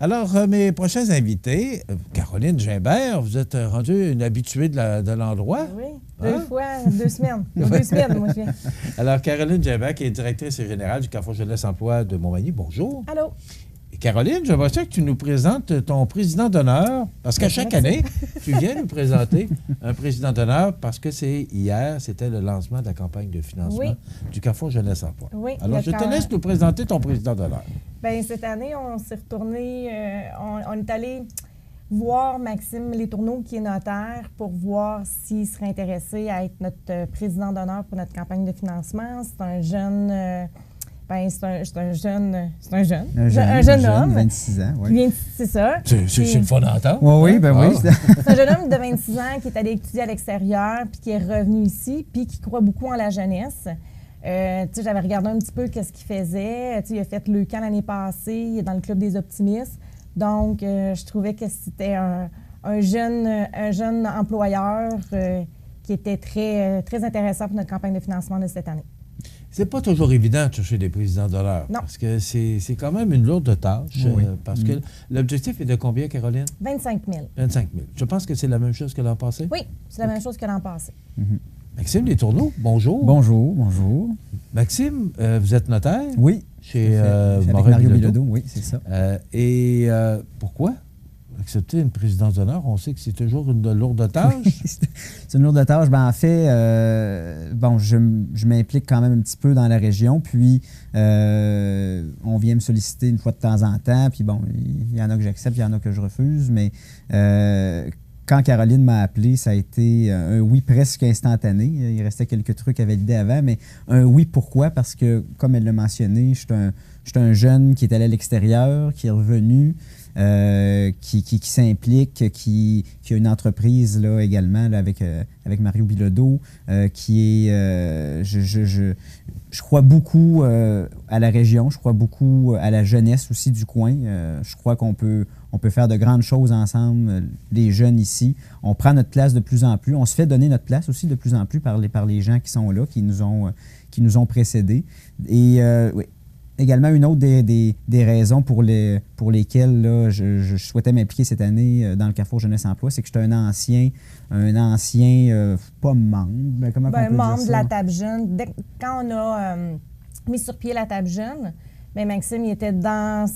Alors, mes prochains invités, Caroline Gimbert, vous êtes rendue une habituée de l'endroit. Oui, 2 semaines. 2 semaines, moi, je viens. Alors, Caroline Gimbert, qui est directrice générale du Carrefour Jeunesse Emploi de Montmagny, bonjour. Allô. Et Caroline, j'aimerais ça que tu nous présentes ton président d'honneur, parce qu'à chaque année, tu viens nous présenter un président d'honneur, parce que c'était le lancement de la campagne de financement du Carrefour Jeunesse Emploi. Oui. Alors, je te laisse nous présenter ton président d'honneur. Bien, cette année, on s'est retourné, on est allé voir Maxime Letourneau, qui est notaire, pour voir s'il serait intéressé à être notre président d'honneur pour notre campagne de financement. C'est un jeune... c'est un jeune homme. 26 ans, oui. C'est ça. C'est le fun d'entendre. Oui, ben oui. C'est un jeune homme de 26 ans qui est allé étudier à l'extérieur, puis qui est revenu ici, puis qui croit beaucoup en la jeunesse. J'avais regardé un petit peu qu'est-ce qu'il faisait. Il a fait le camp l'année passée, il est dans le club des optimistes. Donc, je trouvais que c'était un jeune employeur qui était très intéressant pour notre campagne de financement de cette année. C'est pas toujours évident de chercher des présidents d'honneur. Non. Parce que c'est quand même une lourde tâche. Oui. Parce que l'objectif est de combien, Caroline? 25 000. 25 000. Je pense que c'est la même chose que l'an passé. Oui, c'est la même chose que l'an passé. Maxime Letourneau, bonjour. Bonjour. Maxime, vous êtes notaire? Oui. Chez avec Mario Bilodeau, oui, c'est ça. Pourquoi accepter une présidence d'honneur? On sait que c'est toujours une lourde tâche. Oui, c'est une lourde tâche. En fait, je m'implique quand même un petit peu dans la région, puis on vient me solliciter une fois de temps en temps, puis il y en a que j'accepte, il y en a que je refuse, mais quand Caroline m'a appelé, ça a été un oui presque instantané. Il restait quelques trucs à valider avant, mais un oui, pourquoi? Parce que, comme elle l'a mentionné, je suis un jeune qui est allé à l'extérieur, qui est revenu, qui s'implique, qui a une entreprise là, également là, avec Mario Bilodeau, qui est... je crois beaucoup à la région, je crois beaucoup à la jeunesse aussi du coin. Je crois qu'on peut faire de grandes choses ensemble, les jeunes ici. On prend notre place de plus en plus. On se fait donner notre place aussi de plus en plus par les gens qui sont là, qui nous ont précédés. Et oui. Également, une autre des raisons pour lesquelles là, je souhaitais m'impliquer cette année dans le Carrefour Jeunesse Emploi, c'est que j'étais un ancien pas membre, mais comment on peut dire membre ça? de la table jeune. Quand on a mis sur pied la table jeune, Maxime il était dans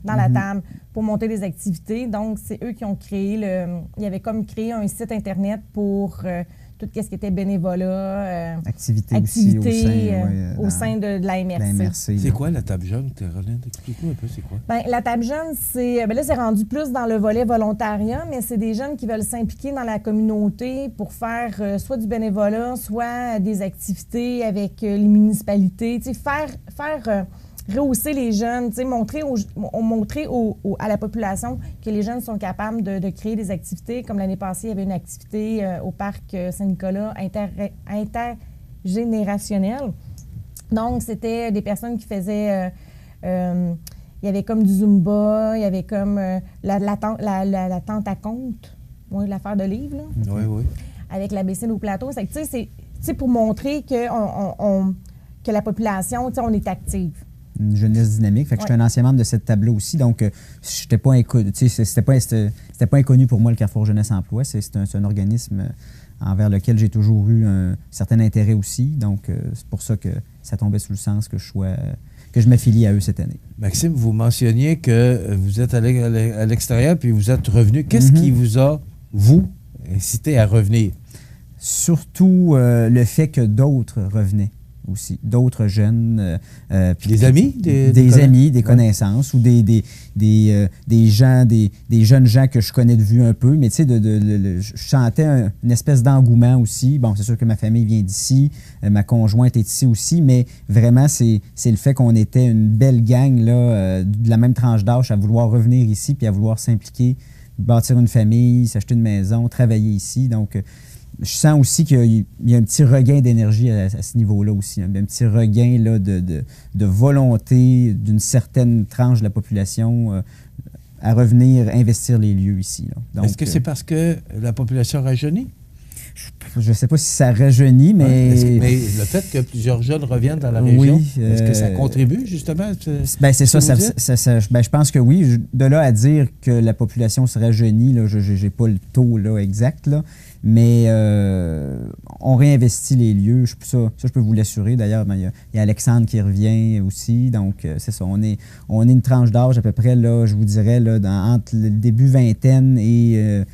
la table pour monter des activités. Donc, c'est eux qui ont créé ils avaient comme créé un site Internet pour tout ce qui était bénévolat, activité aussi au sein de la MRC. C'est quoi la table jeune, Caroline? Explique-nous un peu, c'est quoi? La table jeune, là, c'est rendu plus dans le volet volontariat, mais c'est des jeunes qui veulent s'impliquer dans la communauté pour faire soit du bénévolat, soit des activités avec les municipalités. Faire rehausser les jeunes, montrer à la population que les jeunes sont capables de créer des activités. Comme l'année passée, il y avait une activité au parc Saint-Nicolas intergénérationnel. Donc, c'était des personnes qui faisaient... il y avait comme du Zumba, il y avait comme la tente à compte, l'affaire de livre, là. Oui. Avec la baissine au plateau. C'est pour montrer que la population, on est active. Une jeunesse dynamique. Fait que j'étais un ancien membre de cette table-là aussi, donc c'était pas inconnu pour moi, le Carrefour Jeunesse Emploi. C'est un organisme envers lequel j'ai toujours eu un certain intérêt aussi. Donc, c'est pour ça que ça tombait sous le sens que je m'affilie à eux cette année. Maxime, vous mentionniez que vous êtes allé à l'extérieur puis vous êtes revenu. Qu'est-ce qui vous a, incité à revenir? Surtout le fait que d'autres revenaient aussi, d'autres jeunes. Des amis? Des amis, des connaissances ou des jeunes gens que je connais de vue un peu, mais tu sais, je sentais une espèce d'engouement aussi. Bon, c'est sûr que ma famille vient d'ici, ma conjointe est ici aussi, mais vraiment, c'est le fait qu'on était une belle gang là, de la même tranche d'âge à vouloir revenir ici puis à vouloir s'impliquer, bâtir une famille, s'acheter une maison, travailler ici. Donc, je sens aussi qu'il y a un petit regain d'énergie à ce niveau-là aussi, un petit regain là, de volonté d'une certaine tranche de la population à revenir investir les lieux ici. Est-ce que c'est parce que la population rajeunit? je ne sais pas si ça rajeunit, mais... Mais le fait que plusieurs jeunes reviennent dans la région, est-ce que ça contribue justement? Ben, c'est ça. Ben, je pense que oui. De là à dire que la population se rajeunit, là, je n'ai pas le taux là, exact, là, mais on réinvestit les lieux. Ça, je peux vous l'assurer. D'ailleurs, ben, il y a Alexandre qui revient aussi. Donc, c'est ça. On est une tranche d'âge à peu près, là, je vous dirais, là, entre le début vingtaine et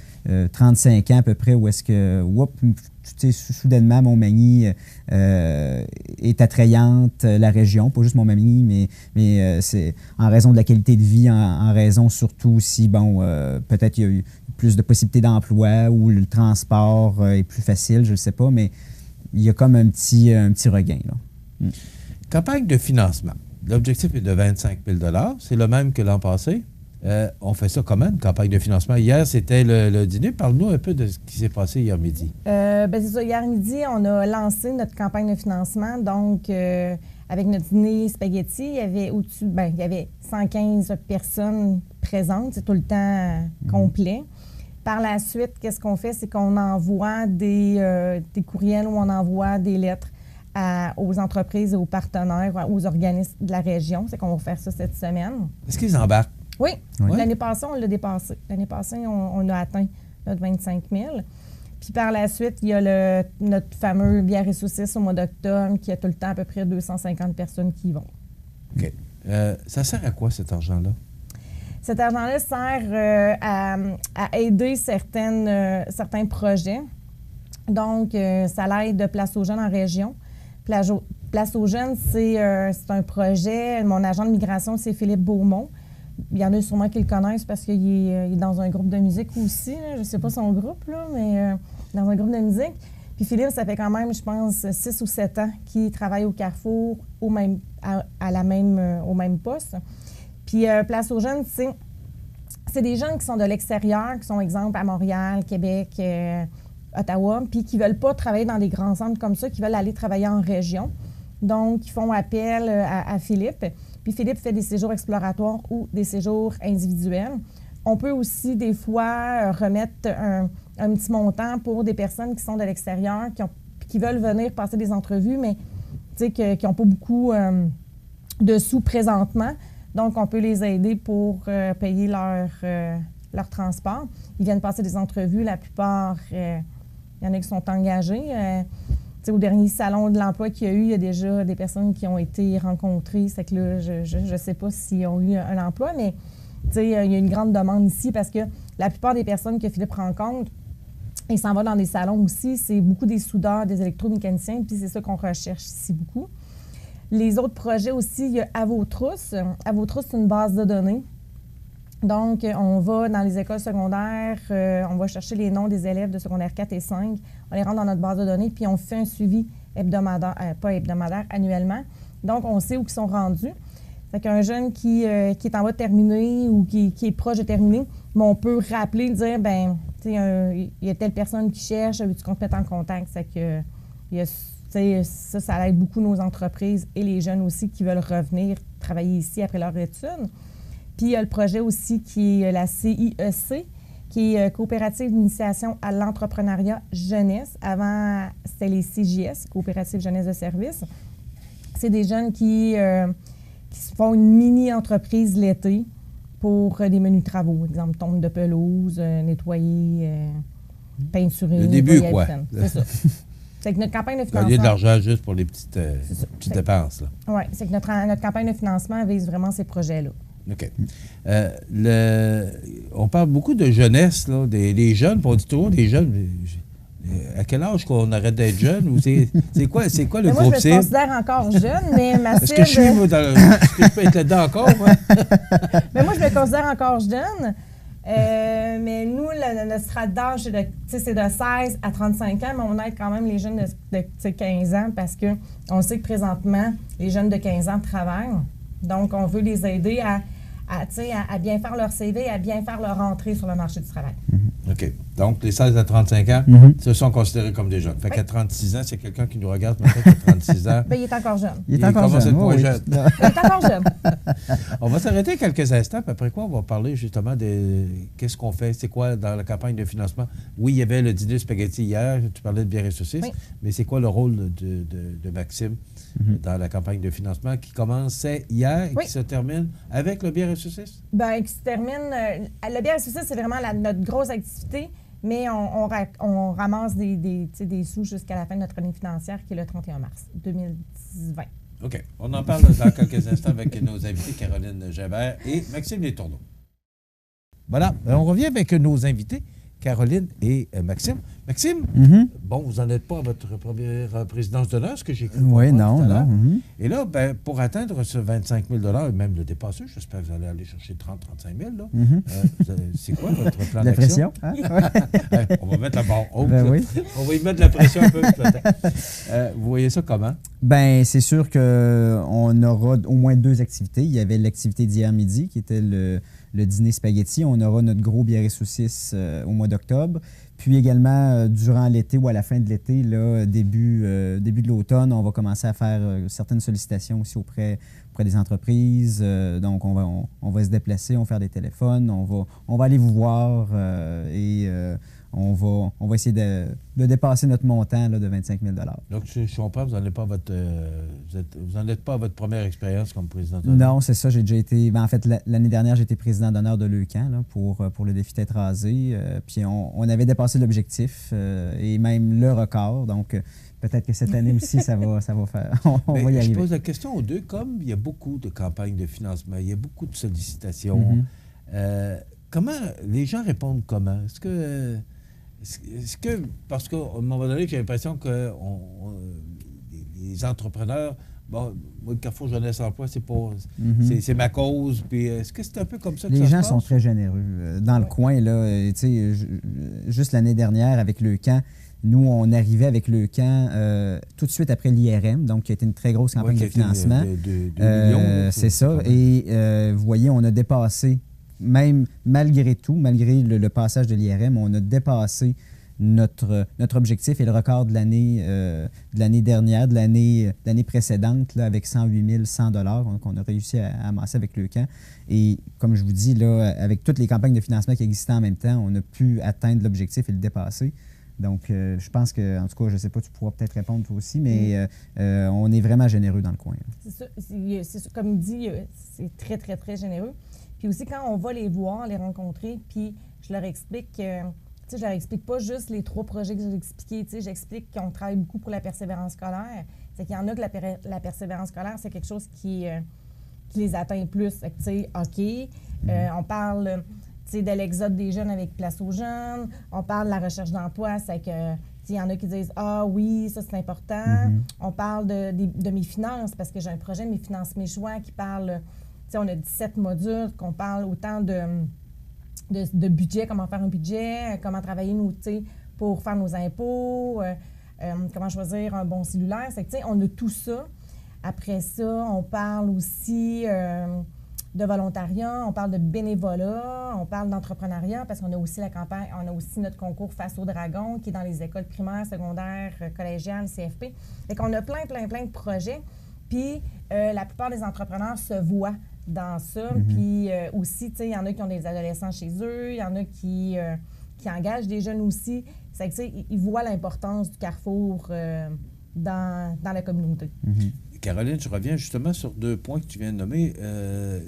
35 ans à peu près, où est-ce que, soudainement, Montmagny est attrayante, la région, pas juste Montmagny, mais c'est en raison de la qualité de vie, en raison surtout aussi, peut-être il y a eu plus de possibilités d'emploi ou le transport est plus facile, je ne sais pas, mais il y a comme un petit regain, là. Campagne de financement. L'objectif est de 25 000 $. C'est le même que l'an passé. On fait ça comment, une campagne de financement? Hier, c'était le dîner. Parle-nous un peu de ce qui s'est passé hier midi. C'est ça. Hier midi, on a lancé notre campagne de financement. Donc, avec notre dîner spaghetti, il y avait il y avait 115 personnes présentes. C'est tout le temps complet. Par la suite, qu'est-ce qu'on fait? C'est qu'on envoie des courriels ou on envoie des lettres aux entreprises et aux partenaires, aux organismes de la région. C'est qu'on va faire ça cette semaine. Est-ce qu'ils embarquent? Oui. L'année passée, on l'a dépassé. L'année passée, on a atteint notre 25 000. Puis par la suite, il y a notre fameux bière et saucisses au mois d'octobre, qui a tout le temps à peu près 250 personnes qui y vont. OK. Ça sert à quoi, cet argent-là? Cet argent-là sert à aider certains projets. Donc, ça l'aide de Place aux jeunes en région. Place aux jeunes, c'est un projet. Mon agent de migration, c'est Philippe Beaumont. Il y en a sûrement qui le connaissent parce qu'il est dans un groupe de musique aussi. Là. Je ne sais pas son groupe, là, mais dans un groupe de musique. Puis Philippe, ça fait quand même, je pense, 6 ou 7 ans qu'il travaille au Carrefour au même poste. Puis Place aux jeunes, c'est des jeunes qui sont de l'extérieur, qui sont, exemple, à Montréal, Québec, Ottawa, puis qui ne veulent pas travailler dans des grands centres comme ça, qui veulent aller travailler en région. Donc, ils font appel à Philippe. Puis Philippe fait des séjours exploratoires ou des séjours individuels. On peut aussi, des fois, remettre un petit montant pour des personnes qui sont de l'extérieur, qui veulent venir passer des entrevues, mais qui n'ont pas beaucoup de sous présentement. Donc, on peut les aider pour payer leur transport. Ils viennent passer des entrevues. La plupart, il y en a qui sont engagés. Au dernier salon de l'emploi qu'il y a eu, il y a déjà des personnes qui ont été rencontrées. C'est que là, je ne sais pas s'ils ont eu un emploi, mais il y a une grande demande ici parce que la plupart des personnes que Philippe rencontre, il s'en va dans des salons aussi. C'est beaucoup des soudeurs, des électromécaniciens, puis c'est ça qu'on recherche ici beaucoup. Les autres projets aussi, il y a À vos trousses. À vos trousses, c'est une base de données. Donc, on va dans les écoles secondaires, on va chercher les noms des élèves de secondaire 4 et 5, on les rentre dans notre base de données, puis on fait un suivi hebdomadaire, pas hebdomadaire, annuellement. Donc, on sait où ils sont rendus. Fait qu'un jeune qui est en voie de terminer ou qui est proche de terminer, mais on peut rappeler, dire, il y a telle personne qui cherche, veux-tu qu'on te mette en contact? C'est que, ça aide beaucoup nos entreprises et les jeunes aussi qui veulent revenir travailler ici après leur étude. Puis il y a le projet aussi qui est la CIEC, qui est Coopérative d'initiation à l'entrepreneuriat jeunesse. Avant, c'était les CJS, Coopérative jeunesse de service. C'est des jeunes qui font une mini-entreprise l'été pour des menus travaux. Exemple, tombe de pelouse, nettoyer, peinturer. Le début, quoi. C'est ça. C'est que notre campagne de financement... Il y a de l'argent juste pour les petites dépenses. Oui, c'est que notre campagne de financement vise vraiment ces projets-là. OK. On parle beaucoup de jeunesse, là, des jeunes, puis on dit toujours des jeunes. À quel âge qu'on arrête d'être jeune? Ou c'est quoi le groupe cible? Moi, je me considère encore jeune, mais ma cible... Est-ce que je suis, moi, est-ce que je peux être là-dedans encore? Mais moi, je me considère encore jeune. Mais nous, notre strate d'âge, c'est de 16 à 35 ans, mais on aide quand même les jeunes de 15 ans parce qu'on sait que présentement, les jeunes de 15 ans travaillent. Donc, on veut les aider à bien faire leur CV, à bien faire leur entrée sur le marché du travail. Mm-hmm. OK. Donc, les 16 à 35 ans, se sont considérés comme des jeunes. Fait qu'à 36 ans, c'est quelqu'un qui nous regarde maintenant qui a 36 ans. Bien, il est encore jeune. Il est encore commence à jeune. être moins oui. jeune. Il est encore jeune. On va s'arrêter quelques instants, puis après quoi, on va parler justement de qu'est-ce qu'on fait, c'est quoi dans la campagne de financement. Oui, il y avait le dîner spaghetti hier, tu parlais de bière et saucisses, mais c'est quoi le rôle de Maxime dans la campagne de financement qui commençait hier et qui se termine avec le bière et saucisses? Bien, qui se termine. Le bière et saucisses, c'est vraiment notre grosse activité, mais on ramasse des sous jusqu'à la fin de notre année financière, qui est le 31 mars 2020. OK. On en parle dans quelques instants avec nos invités, Caroline Gébert et Maxime Letourneau. Voilà. On revient avec nos invités, Caroline et Maxime. Maxime, bon, vous n'en êtes pas à votre première présidence d'honneur, ce que j'ai cru Oui, comprendre tout à l'heure. non. Et là, ben, pour atteindre ce 25 000 et même le dépasser, j'espère que vous allez aller chercher 30-35 000. Là. C'est quoi votre plan La d'action? pression, hein? On va mettre la barre haute. Ben oui. On va y mettre de la pression un peu. Vous voyez ça comment? Ben, c'est sûr qu'on aura au moins 2 activités. Il y avait l'activité d'hier midi, qui était le dîner spaghetti. On aura notre gros bière et saucisses au mois d'octobre. Puis également, durant l'été ou à la fin de l'été, là, début de l'automne, on va commencer à faire certaines sollicitations aussi auprès des entreprises. Donc, on va se déplacer, on va faire des téléphones, on va aller vous voir et on va essayer de dépasser notre montant là, de 25 000 $. Donc, je comprends, vous n'en êtes pas à votre première expérience comme président d'honneur. Non, c'est ça. J'ai déjà été. Ben, en fait, l'année dernière, j'ai été président d'honneur de Leucan là, pour le défi tête rasée. Puis on avait dépassé l'objectif et même le record. Donc, peut-être que cette année aussi, ça va faire. On va y arriver. Je pose la question aux deux. Comme il y a beaucoup de campagnes de financement, il y a beaucoup de sollicitations, comment les gens répondent comment? Est-ce que parce qu'à un moment donné, j'ai l'impression que les entrepreneurs, bon, moi, le Carrefour Jeunesse Emploi, c'est ma cause. Puis est-ce que c'est un peu comme ça que les ça se gens passe? sont très généreux. Dans le coin, là, tu sais, juste l'année dernière, avec Leucan, nous, on arrivait avec Leucan tout de suite après l'IRM, donc qui a été une très grosse campagne de financement. millions, c'est ça. Et vous voyez, on a dépassé, même malgré tout, malgré le passage de l'IRM, on a dépassé notre objectif et le record de l'année dernière, de l'année précédente, là, avec 108 100 $, qu'on a réussi à amasser avec Leucan. Et comme je vous dis, là, avec toutes les campagnes de financement qui existaient en même temps, on a pu atteindre l'objectif et le dépasser. Donc, je pense que, en tout cas, je ne sais pas, tu pourras peut-être répondre toi aussi, mais on est vraiment généreux dans le coin. C'est ça. Comme il dit, c'est très, très, très généreux. Puis aussi, quand on va les voir, les rencontrer, puis je leur explique, je leur explique pas juste les 3 projets que j'ai expliqués. J'explique qu'on travaille beaucoup pour la persévérance scolaire. C'est qu'il y en a que la persévérance scolaire, c'est quelque chose qui les atteint plus. Fait que, OK, on parle de l'exode des jeunes avec Place aux jeunes, on parle de la recherche d'emploi, c'est que il y en a qui disent « Ah oui, ça c'est important On parle de mes finances, parce que j'ai un projet, Mes finances, mes choix, qui parle, on a 17 modules, qu'on parle autant de budget, comment faire un budget, comment travailler pour faire nos impôts, comment choisir un bon cellulaire. C'est que, on a tout ça. Après ça, on parle aussi de volontariat, on parle de bénévolat, on parle d'entrepreneuriat, parce qu'on a aussi la campagne, on a aussi notre concours Face au Dragon, qui est dans les écoles primaires, secondaires, collégiales, CFP. Fait qu'on a plein de projets. Puis, la plupart des entrepreneurs se voient dans ça. Puis aussi, il y en a qui ont des adolescents chez eux, il y en a qui engagent des jeunes aussi. C'est que, ils voient l'importance du Carrefour dans la communauté. Caroline, je reviens justement sur 2 points que tu viens de nommer.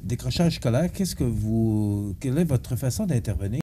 Décrochage scolaire, quelle est votre façon d'intervenir?